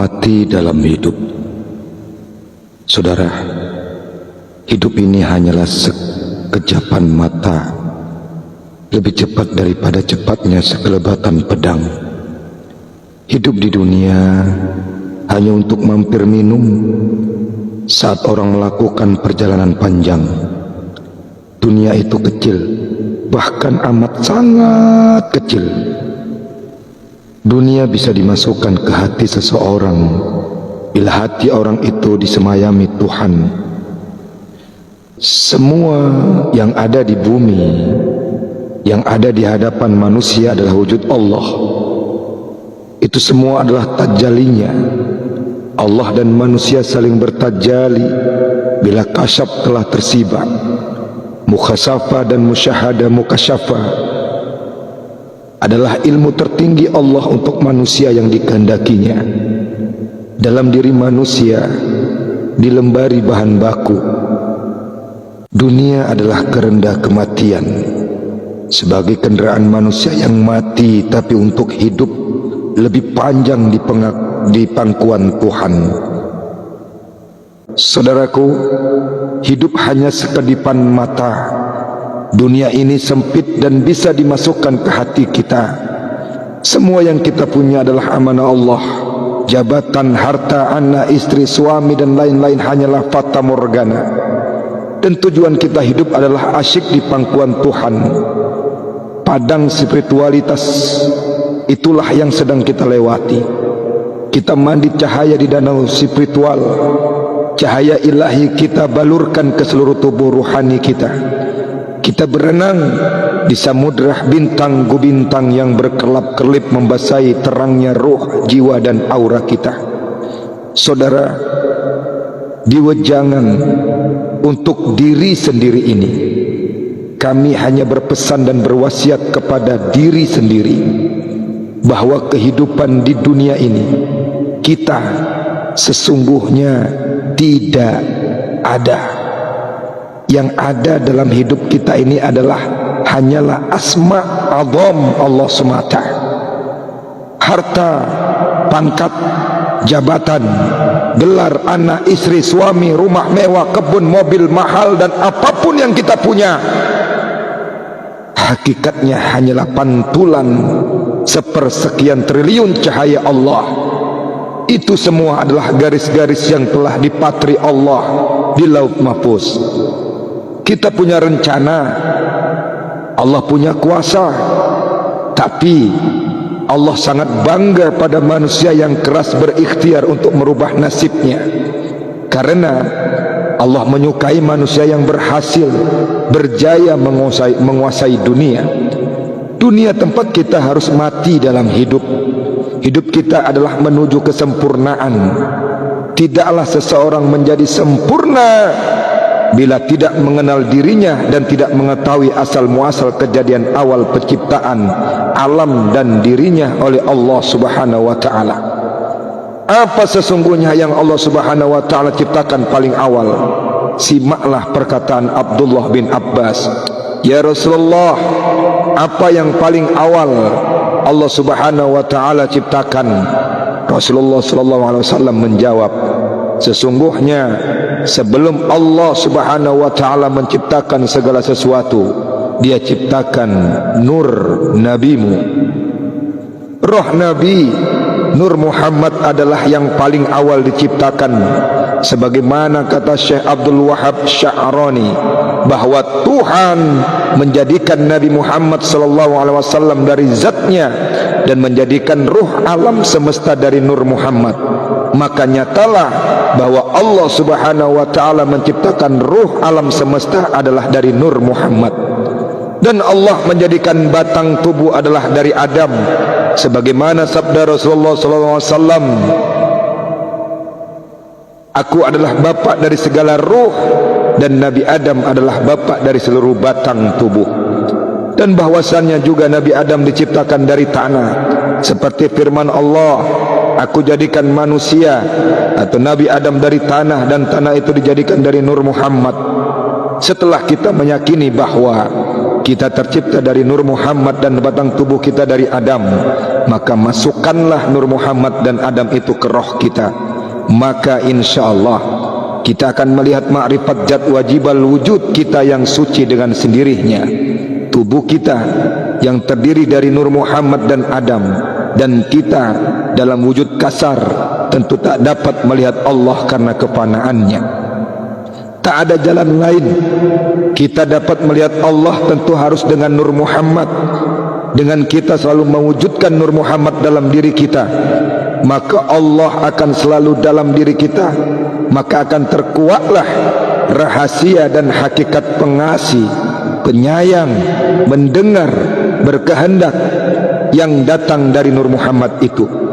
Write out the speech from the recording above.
Mati dalam hidup. Saudara, hidup ini hanyalah sekejapan mata, lebih cepat daripada cepatnya sekelebatan pedang. Hidup di dunia hanya untuk mampir minum saat orang melakukan perjalanan panjang. Dunia itu kecil, bahkan amat sangat kecil. Dunia bisa dimasukkan ke hati seseorang bila hati orang itu disemayami Tuhan. Semua yang ada di bumi, yang ada di hadapan manusia adalah wujud Allah. Itu semua adalah tajalinya. Allah dan manusia saling bertajali bila kasyaf telah tersibak. Mukhasafah dan musyahada mukasyafah adalah ilmu tertinggi Allah untuk manusia yang dikehendakinya. Dalam diri manusia dilembari bahan baku. Dunia adalah kerenda kematian, sebagai kendaraan manusia yang mati tapi untuk hidup lebih panjang di pangkuan Tuhan. Saudaraku, hidup hanya sekedipan mata. Dunia ini sempit dan bisa dimasukkan ke hati kita. Semua yang kita punya adalah amanah Allah. Jabatan, harta, anak, istri, suami dan lain-lain hanyalah fata morgana. Dan tujuan kita hidup adalah asyik di pangkuan Tuhan. Padang spiritualitas itulah yang sedang kita lewati. Kita mandi cahaya di danau spiritual. Cahaya ilahi kita balurkan ke seluruh tubuh ruhani kita. Kita berenang di samudra bintang gubintang yang berkelap-kelip membasahi terangnya ruh, jiwa dan aura kita. Saudara, diwejangan untuk diri sendiri ini. Kami hanya berpesan dan berwasiat kepada diri sendiri bahwa kehidupan di dunia ini kita sesungguhnya tidak ada. Yang ada dalam hidup kita ini adalah hanyalah asma azam Allah semata. Harta, pangkat, jabatan, gelar, anak, istri, suami, rumah mewah, kebun, mobil mahal dan apapun yang kita punya, hakikatnya hanyalah pantulan sepersekian triliun cahaya Allah. Itu semua adalah garis-garis yang telah dipatri Allah di Lauh Mahfuz. Kita punya rencana, Allah punya kuasa, tapi Allah sangat bangga pada manusia yang keras berikhtiar untuk merubah nasibnya. Karena Allah menyukai manusia yang berhasil, berjaya menguasai dunia. Dunia tempat kita harus mati dalam hidup. Hidup kita adalah menuju kesempurnaan. Tidaklah seseorang menjadi sempurna bila tidak mengenal dirinya dan tidak mengetahui asal muasal kejadian awal penciptaan alam dan dirinya oleh Allah Subhanahu wa taala. Apa sesungguhnya yang Allah Subhanahu wa taala ciptakan paling awal? Simaklah perkataan Abdullah bin Abbas. Ya Rasulullah, apa yang paling awal Allah Subhanahu wa taala ciptakan? Rasulullah sallallahu alaihi wasallam menjawab, sesungguhnya sebelum Allah Subhanahu wa taala menciptakan segala sesuatu, Dia ciptakan nur nabimu. Roh Nabi Nur Muhammad adalah yang paling awal diciptakan, sebagaimana kata Syekh Abdul Wahab Sya'rani bahwa Tuhan menjadikan Nabi Muhammad sallallahu alaihi wasallam dari zatnya dan menjadikan ruh alam semesta dari Nur Muhammad. Maka nyatalah bahwa Allah Subhanahu wa taala menciptakan ruh alam semesta adalah dari Nur Muhammad. Dan Allah menjadikan batang tubuh adalah dari Adam, sebagaimana sabda Rasulullah sallallahu alaihi wasallam, aku adalah bapa dari segala ruh dan Nabi Adam adalah bapa dari seluruh batang tubuh. Dan bahwasannya juga Nabi Adam diciptakan dari tanah, seperti firman Allah, aku jadikan manusia atau Nabi Adam dari tanah dan tanah itu dijadikan dari Nur Muhammad. Setelah kita meyakini bahwa kita tercipta dari Nur Muhammad dan batang tubuh kita dari Adam, maka masukkanlah Nur Muhammad dan Adam itu ke roh kita. Maka insya Allah kita akan melihat ma'rifat zat wajibal wujud kita yang suci dengan sendirinya. Tubuh kita yang terdiri dari Nur Muhammad dan Adam, dan kita dalam wujud kasar tentu tak dapat melihat Allah karena kefanaannya. Tak ada jalan lain kita dapat melihat Allah, tentu harus dengan Nur Muhammad. Dengan kita selalu mewujudkan Nur Muhammad dalam diri kita, maka Allah akan selalu dalam diri kita. Maka akan terkuatlah rahasia dan hakikat pengasih, penyayang, mendengar, berkehendak yang datang dari Nur Muhammad itu.